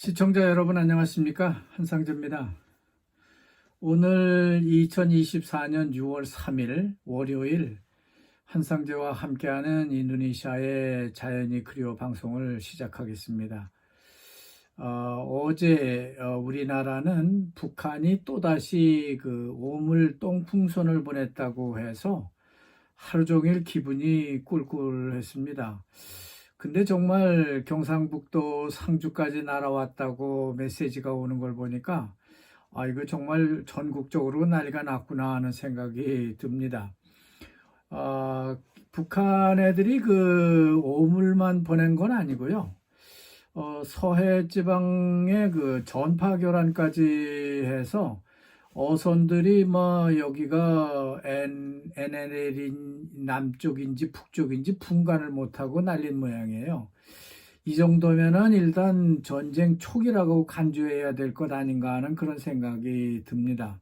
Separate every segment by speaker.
Speaker 1: 시청자 여러분 안녕하십니까? 한상재입니다. 오늘 2024년 6월 3일 월요일 한상재와 함께하는 인도네시아의 자연이 그리워 방송을 시작하겠습니다. 어제 우리나라는 북한이 또다시 그 오물 똥풍선을 보냈다고 해서 하루 종일 기분이 꿀꿀했습니다. 근데 정말 경상북도 상주까지 날아왔다고 메시지가 오는 걸 보니까 이거 정말 전국적으로 난리가 났구나 하는 생각이 듭니다. 북한 애들이 그 오물만 보낸 건 아니고요. 서해 지방의 그 전파 교란까지 해서 어선들이 여기가 NLL이 남쪽인지 북쪽인지 분간을 못하고 날린 모양이에요. 이 정도면은 일단 전쟁 초기라고 간주해야 될 것 아닌가 하는 그런 생각이 듭니다.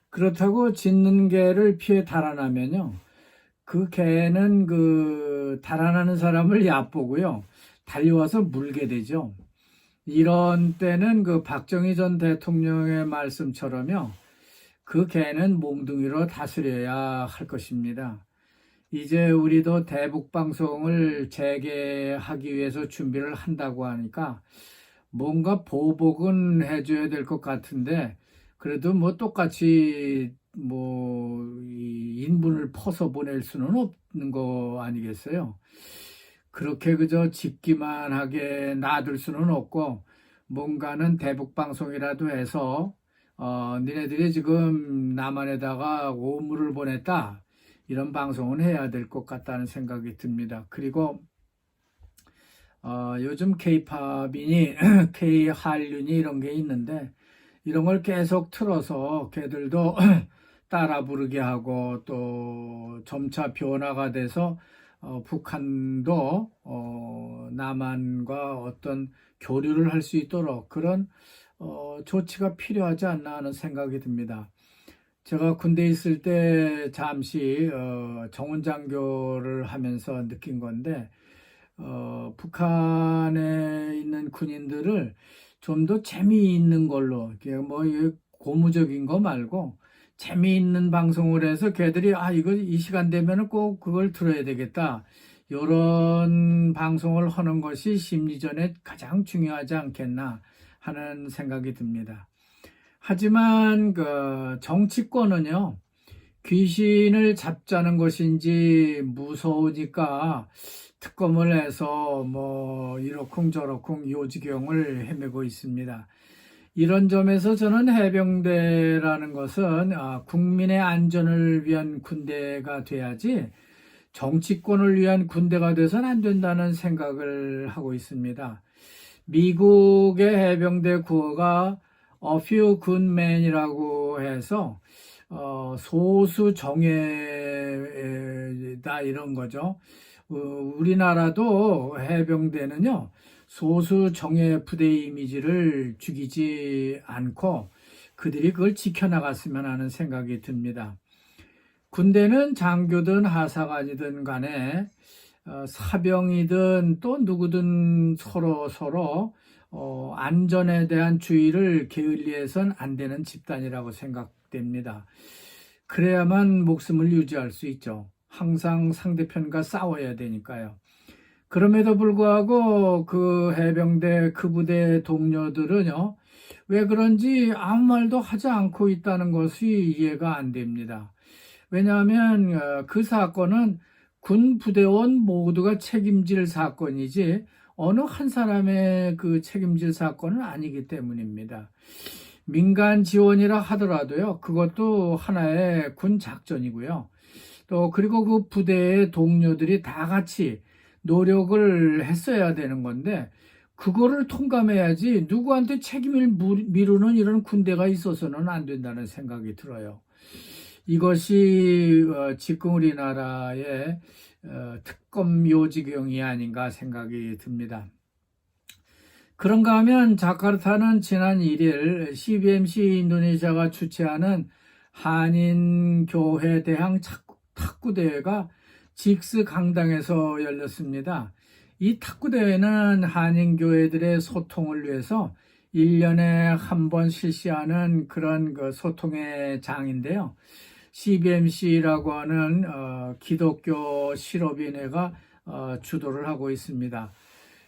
Speaker 1: 그렇다고 짖는 개를 피해 달아나면요. 그 개는 그 달아나는 사람을 얕보고요. 달려와서 물게 되죠. 이런 때는 그 박정희 전 대통령의 말씀처럼요. 그 개는 몽둥이로 다스려야 할 것입니다. 이제 우리도 대북 방송을 재개하기 위해서 준비를 한다고 하니까 뭔가 보복은 해줘야 될 것 같은데 그래도 똑같이 인분을 퍼서 보낼 수는 없는 거 아니겠어요? 그렇게 그저 짖기만 하게 놔둘 수는 없고 뭔가는 대북 방송이라도 해서 니네들이 지금 남한에다가 오물을 보냈다 이런 방송은 해야 될 것 같다는 생각이 듭니다. 그리고 요즘 K-팝이니 K-한류니 이런 게 있는데 이런 걸 계속 틀어서 걔들도 따라 부르게 하고 또 점차 변화가 돼서 북한도 남한과 어떤 교류를 할 수 있도록 그런 조치가 필요하지 않나 하는 생각이 듭니다. 제가 군대에 있을 때 잠시 정훈장교를 하면서 느낀 건데 북한에 있는 군인들을 좀 더 재미있는 걸로 고무적인 거 말고 재미있는 방송을 해서 걔들이 이거 이 시간 되면은 꼭 그걸 들어야 되겠다. 이런 방송을 하는 것이 심리전에 가장 중요하지 않겠나 하는 생각이 듭니다. 하지만 그 정치권은요. 귀신을 잡자는 것인지 무서우니까 특검을 해서 이러쿵저러쿵 요지경을 헤매고 있습니다. 이런 점에서 저는 해병대라는 것은 국민의 안전을 위한 군대가 돼야지 정치권을 위한 군대가 돼서는 안 된다는 생각을 하고 있습니다. 미국의 해병대 구호가 A few good men이라고 해서 소수 정예다 이런 거죠. 우리나라도 해병대는요. 소수 정예 부대 이미지를 죽이지 않고 그들이 그걸 지켜나갔으면 하는 생각이 듭니다. 군대는 장교든 하사관이든 간에 사병이든 또 누구든 서로 안전에 대한 주의를 게을리해선 안 되는 집단이라고 생각됩니다. 그래야만 목숨을 유지할 수 있죠. 항상 상대편과 싸워야 되니까요. 그럼에도 불구하고 그 해병대 그 부대 동료들은요. 왜 그런지 아무 말도 하지 않고 있다는 것이 이해가 안 됩니다. 왜냐하면 그 사건은 군 부대원 모두가 책임질 사건이지 어느 한 사람의 그 책임질 사건은 아니기 때문입니다. 민간 지원이라 하더라도요. 그것도 하나의 군 작전이고요. 또 그리고 그 부대의 동료들이 다 같이 노력을 했어야 되는 건데 그거를 통감해야지 누구한테 책임을 미루는 이런 군대가 있어서는 안 된다는 생각이 들어요. 이것이 지금 우리나라의 특검 요지경이 아닌가 생각이 듭니다. 그런가 하면 자카르타는 지난 1일 CBMC 인도네시아가 주최하는 한인교회 대항 탁구대회가 직스 강당에서 열렸습니다. 이 탁구대회는 한인교회들의 소통을 위해서 1년에 한 번 실시하는 그런 그 소통의 장인데요. CBMC라고 하는 기독교 실업인회가 주도를 하고 있습니다.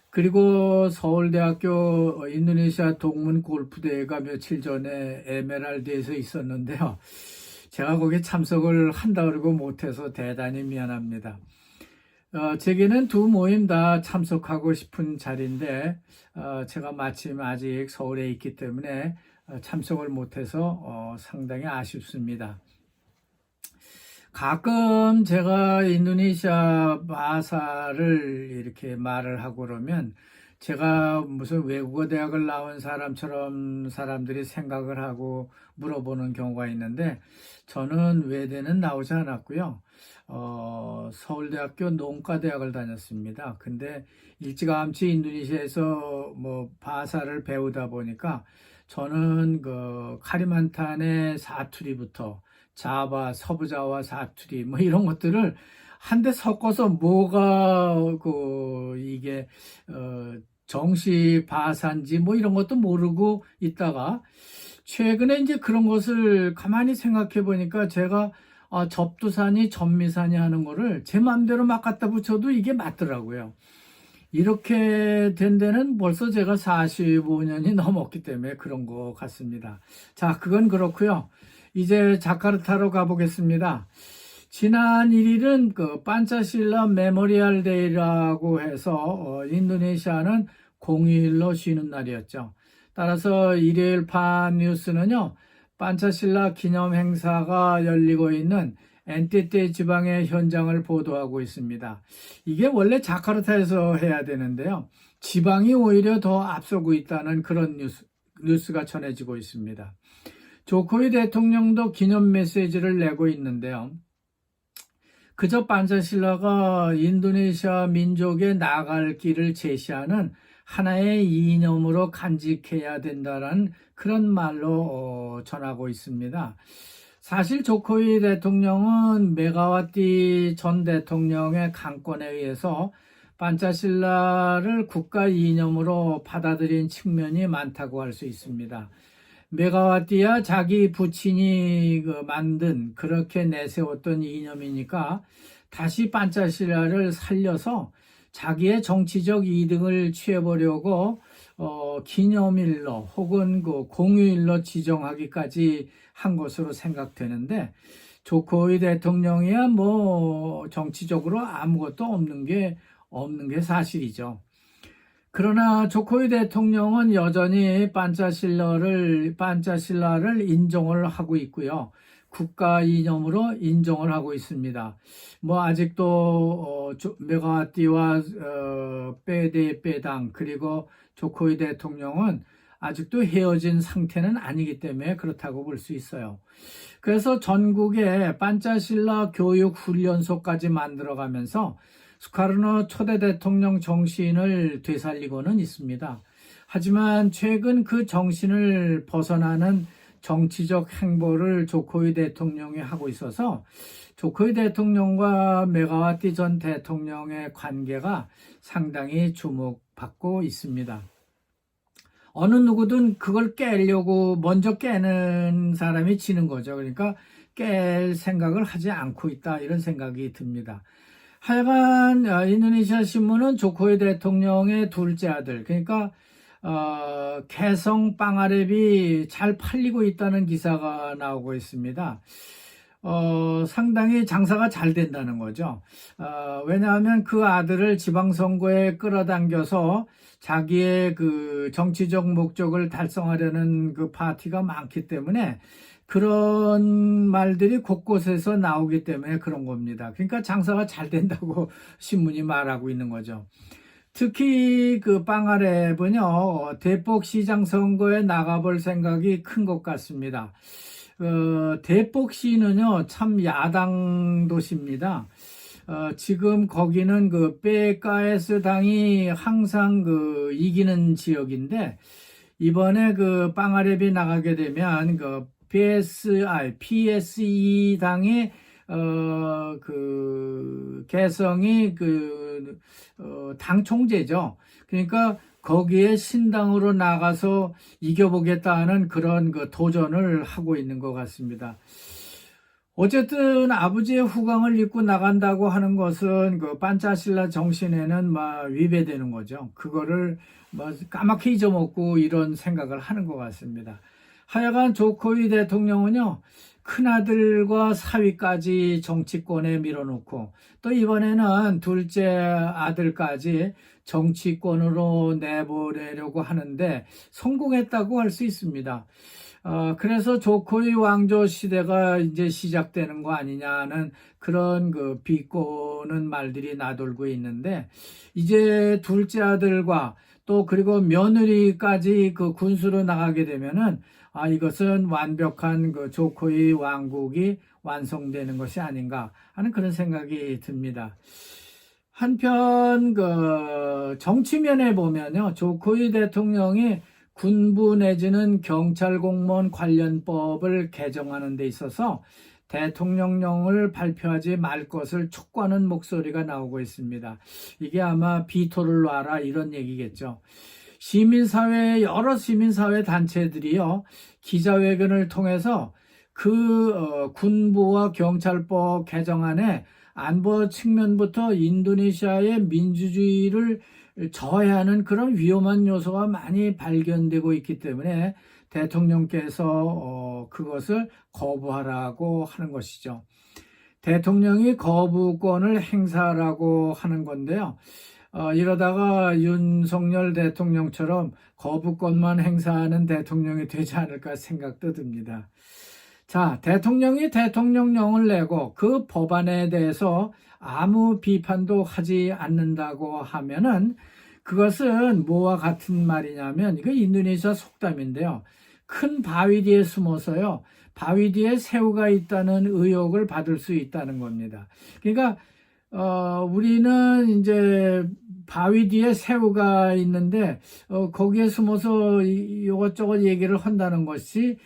Speaker 1: 그리고 서울대학교 인도네시아 동문 골프대회가 며칠 전에 에메랄드에서 있었는데요. 제가 거기에 참석을 한다 그러고 못해서 대단히 미안합니다. 제게는 두 모임 다 참석하고 싶은 자리인데 제가 마침 아직 서울에 있기 때문에 참석을 못해서 상당히 아쉽습니다. 가끔 제가 인도네시아 바사를 이렇게 말을 하고 그러면 제가 무슨 외국어 대학을 나온 사람처럼 사람들이 생각을 하고 물어보는 경우가 있는데 저는 외대는 나오지 않았고요. 서울대학교 농과대학을 다녔습니다. 근데 일찌감치 인도네시아에서 뭐 바사를 배우다 보니까 저는 그 카리만탄의 사투리부터 자바, 서부자와 사투리 뭐 이런 것들을 한데 섞어서 뭐가 이게 정식 바사인지 뭐 이런 것도 모르고 있다가 최근에 이제 그런 것을 가만히 생각해 보니까 제가 접두사니 전미사니 하는 거를 제 마음대로 막 갖다 붙여도 이게 맞더라고요. 이렇게 된 데는 벌써 제가 45년이 넘었기 때문에 그런 것 같습니다. 자, 그건 그렇고요. 이제 자카르타로 가보겠습니다. 지난 1일은 그 판차실라 메모리얼 데이라고 해서 인도네시아는 공휴일로 쉬는 날이었죠. 따라서 일요일 판 뉴스는요, 판차실라 기념 행사가 열리고 있는 엔티테 지방의 현장을 보도하고 있습니다. 이게 원래 자카르타에서 해야 되는데요. 지방이 오히려 더 앞서고 있다는 그런 뉴스가 전해지고 있습니다. 조코위 대통령도 기념 메시지를 내고 있는데요. 그저 판차실라가 인도네시아 민족의 나아갈 길을 제시하는 하나의 이념으로 간직해야 된다는 그런 말로 전하고 있습니다. 사실 조코위 대통령은 메가와티 전 대통령의 강권에 의해서 판차실라를 국가 이념으로 받아들인 측면이 많다고 할 수 있습니다. 메가와티야 자기 부친이 만든 그렇게 내세웠던 이념이니까 다시 판차실라를 살려서 자기의 정치적 이득을 취해보려고 기념일로 혹은 그 공휴일로 지정하기까지 한 것으로 생각되는데 조코위 대통령이야 뭐 정치적으로 아무것도 없는 게 사실이죠. 그러나 조코위 대통령은 여전히 판차실라를 인정을 하고 있고요. 국가 이념으로 인정을 하고 있습니다. 뭐 아직도 메가와티와 빼당 그리고 조코위 대통령은 아직도 헤어진 상태는 아니기 때문에 그렇다고 볼 수 있어요. 그래서 전국에 판차실라 교육 훈련소까지 만들어가면서 수카르노 초대 대통령 정신을 되살리고는 있습니다. 하지만 최근 그 정신을 벗어나는 정치적 행보를 조코위 대통령이 하고 있어서 조코위 대통령과 메가와티 전 대통령의 관계가 상당히 주목받고 있습니다. 어느 누구든 그걸 깨려고 먼저 깨는 사람이 지는 거죠. 그러니까 깰 생각을 하지 않고 있다 이런 생각이 듭니다. 하여간 인도네시아 신문은 조코위 대통령의 둘째 아들 그러니까 개성 빵아랩이 잘 팔리고 있다는 기사가 나오고 있습니다. 상당히 장사가 잘 된다는 거죠. 왜냐하면 그 아들을 지방선거에 끌어당겨서 자기의 그 정치적 목적을 달성하려는 그 파티가 많기 때문에 그런 말들이 곳곳에서 나오기 때문에 그런 겁니다. 그러니까 장사가 잘 된다고 신문이 말하고 있는 거죠. 특히 그 빵아랩은요, 대폭시장 선거에 나가볼 생각이 큰 것 같습니다. 대폭시는요, 참 야당 도시입니다. 지금 거기는 그 PKS 당이 항상 그 이기는 지역인데, 이번에 그 빵아랩이 나가게 되면 그 PSE 당이 개성이 당 총재죠. 그러니까 거기에 신당으로 나가서 이겨보겠다는 그런 도전을 하고 있는 것 같습니다. 어쨌든 아버지의 후광을 입고 나간다고 하는 것은 판차실라 정신에는 위배되는 거죠. 그거를 까맣게 잊어먹고 이런 생각을 하는 것 같습니다. 하여간 조코위 대통령은요, 큰아들과 사위까지 정치권에 밀어놓고 또 이번에는 둘째 아들까지 정치권으로 내보내려고 하는데 성공했다고 할 수 있습니다. 그래서 조코위 왕조 시대가 이제 시작되는 거 아니냐는 그런 비꼬는 말들이 나돌고 있는데, 이제 둘째 아들과 또 그리고 며느리까지 군수로 나가게 되면은 이것은 완벽한 조코위 왕국이 완성되는 것이 아닌가 하는 그런 생각이 듭니다. 한편 정치면에 보면요, 조코위 대통령이 군부 내지는 경찰 공무원 관련법을 개정하는 데 있어서 대통령령을 발표하지 말 것을 촉구하는 목소리가 나오고 있습니다. 이게 아마 비토를 놔라 이런 얘기겠죠. 여러 시민사회 단체들이요, 기자회견을 통해서 군부와 경찰법 개정안에 안보 측면부터 인도네시아의 민주주의를 저해하는 그런 위험한 요소가 많이 발견되고 있기 때문에 대통령께서 그것을 거부하라고 하는 것이죠. 대통령이 거부권을 행사하라고 하는 건데요. 이러다가 윤석열 대통령처럼 거부권만 행사하는 대통령이 되지 않을까 생각도 듭니다. 자, 대통령이 대통령령을 내고 그 법안에 대해서 아무 비판도 하지 않는다고 하면은 그것은 뭐와 같은 말이냐면, 이거 인도네시아 속담인데요. 큰 바위 뒤에 숨어서요, 바위 뒤에 새우가 있다는 의혹을 받을 수 있다는 겁니다. 그러니까 우리는 이제 바위 뒤에 새우가 있는데 거기에 숨어서 이것저것 얘기를 한다는 것이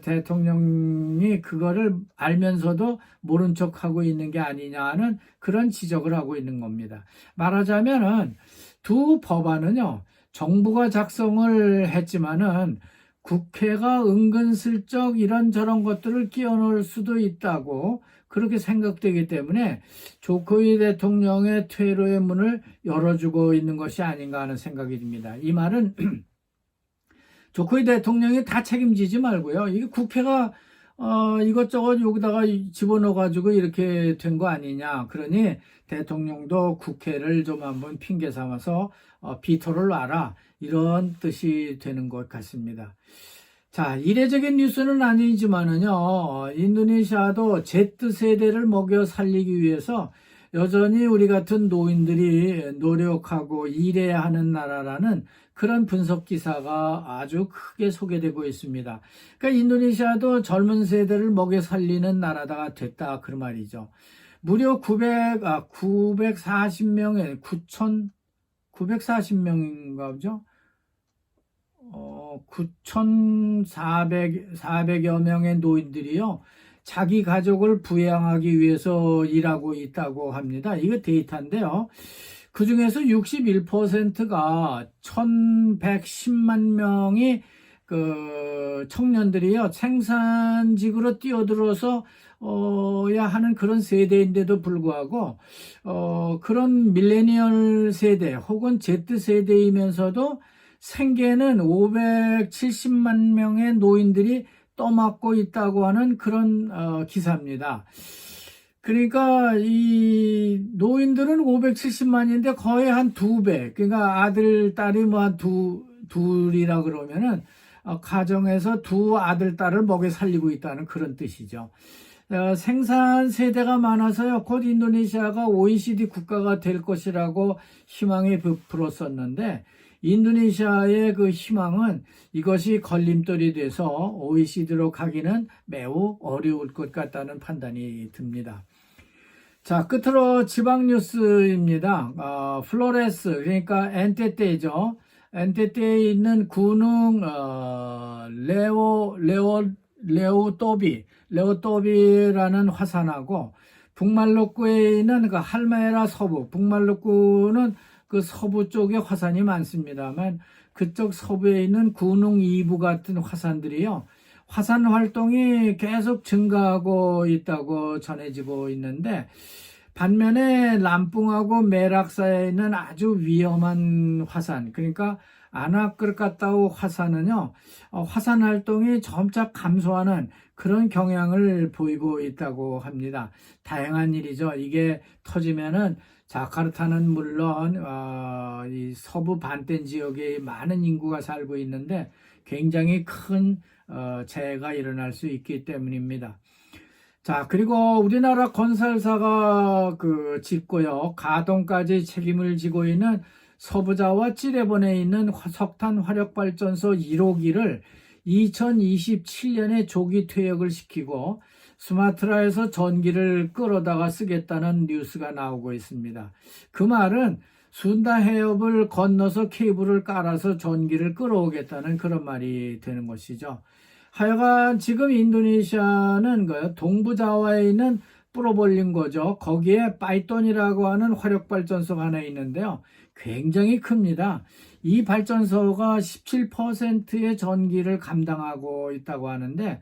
Speaker 1: 대통령이 그거를 알면서도 모른 척하고 있는 게 아니냐는 그런 지적을 하고 있는 겁니다. 말하자면은 두 법안은요, 정부가 작성을 했지만은 국회가 은근슬쩍 이런저런 것들을 끼워넣을 수도 있다고 그렇게 생각되기 때문에 조코위 대통령의 퇴로의 문을 열어주고 있는 것이 아닌가 하는 생각이 듭니다. 이 말은 조코위 대통령이 다 책임지지 말고요, 이게 국회가 이것저것 여기다가 집어넣어가지고 이렇게 된 거 아니냐. 그러니 대통령도 국회를 좀 한번 핑계 삼아서 비토를 놔라. 이런 뜻이 되는 것 같습니다. 자, 이례적인 뉴스는 아니지만은요, 인도네시아도 Z세대를 먹여 살리기 위해서 여전히 우리 같은 노인들이 노력하고 일해야 하는 나라라는 그런 분석 기사가 아주 크게 소개되고 있습니다. 그러니까 인도네시아도 젊은 세대를 먹여 살리는 나라가 됐다, 그 말이죠. 무려 940명의 9,940명인가 보죠? 9,400여 명의 노인들이요, 자기 가족을 부양하기 위해서 일하고 있다고 합니다. 이거 데이터인데요. 그 중에서 61%가 1,110만 명이 청년들이요, 생산직으로 뛰어들어서 야 하는 그런 세대인데도 불구하고 그런 밀레니얼 세대 혹은 Z세대이면서도 생계는 570만 명의 노인들이 떠맡고 있다고 하는 그런 기사입니다. 그러니까 이 노인들은 570만인데 거의 한 2배, 그러니까 아들, 딸이 한 둘이라 그러면은 가정에서 두 아들, 딸을 먹여 살리고 있다는 그런 뜻이죠. 생산 세대가 많아서요, 곧 인도네시아가 OECD 국가가 될 것이라고 희망이 부풀었었는데, 인도네시아의 그 희망은 이것이 걸림돌이 돼서 OECD로 가기는 매우 어려울 것 같다는 판단이 듭니다. 자, 끝으로 지방 뉴스입니다. 플로레스, 그러니까 엔테테죠. 엔테테에 있는 군흥 레오또비라는 화산하고 북말록구에 있는 그 할메라 서부, 북말록구는 그 서부 쪽에 화산이 많습니다만 그쪽 서부에 있는 군웅 2부 같은 화산들이요. 화산 활동이 계속 증가하고 있다고 전해지고 있는데 반면에 람뿡하고 메락사에 있는 아주 위험한 화산, 그러니까 아나크르카타우 화산은요, 화산 활동이 점차 감소하는 그런 경향을 보이고 있다고 합니다. 다행한 일이죠. 이게 터지면은 자카르타는 물론 이 서부 반텐 지역에 많은 인구가 살고 있는데 굉장히 큰 재해가 일어날 수 있기 때문입니다. 자, 그리고 우리나라 건설사가 짓고요. 가동까지 책임을 지고 있는 서부자와 찌레본에 있는 석탄 화력발전소 1호기를 2027년에 조기 퇴역을 시키고 수마트라에서 전기를 끌어다가 쓰겠다는 뉴스가 나오고 있습니다. 그 말은 순다 해협을 건너서 케이블을 깔아서 전기를 끌어오겠다는 그런 말이 되는 것이죠. 하여간 지금 인도네시아는 동부자와에 있는 프로볼링거죠. 거기에 파이톤이라고 하는 화력발전소가 하나 있는데요. 굉장히 큽니다. 이 발전소가 17%의 전기를 감당하고 있다고 하는데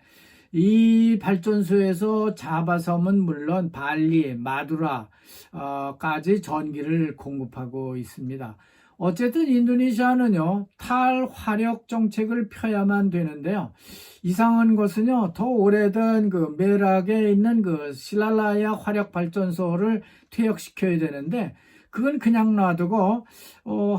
Speaker 1: 이 발전소에서 자바섬은 물론 발리, 마두라까지 전기를 공급하고 있습니다. 어쨌든 인도네시아는요, 탈화력 정책을 펴야만 되는데요. 이상한 것은요, 더 오래된 메락에 있는 실랄라야 화력 발전소를 퇴역시켜야 되는데, 그건 그냥 놔두고,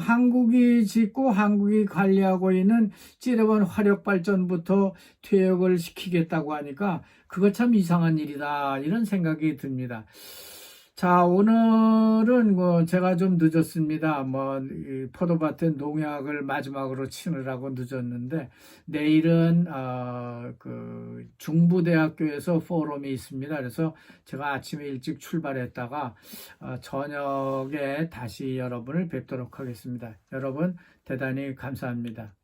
Speaker 1: 한국이 짓고 한국이 관리하고 있는 찌레본 화력 발전부터 퇴역을 시키겠다고 하니까, 그거 참 이상한 일이다, 이런 생각이 듭니다. 자, 오늘은 제가 좀 늦었습니다. 이 포도밭에 농약을 마지막으로 치느라고 늦었는데, 내일은, 중부대학교에서 포럼이 있습니다. 그래서 제가 아침에 일찍 출발했다가, 저녁에 다시 여러분을 뵙도록 하겠습니다. 여러분, 대단히 감사합니다.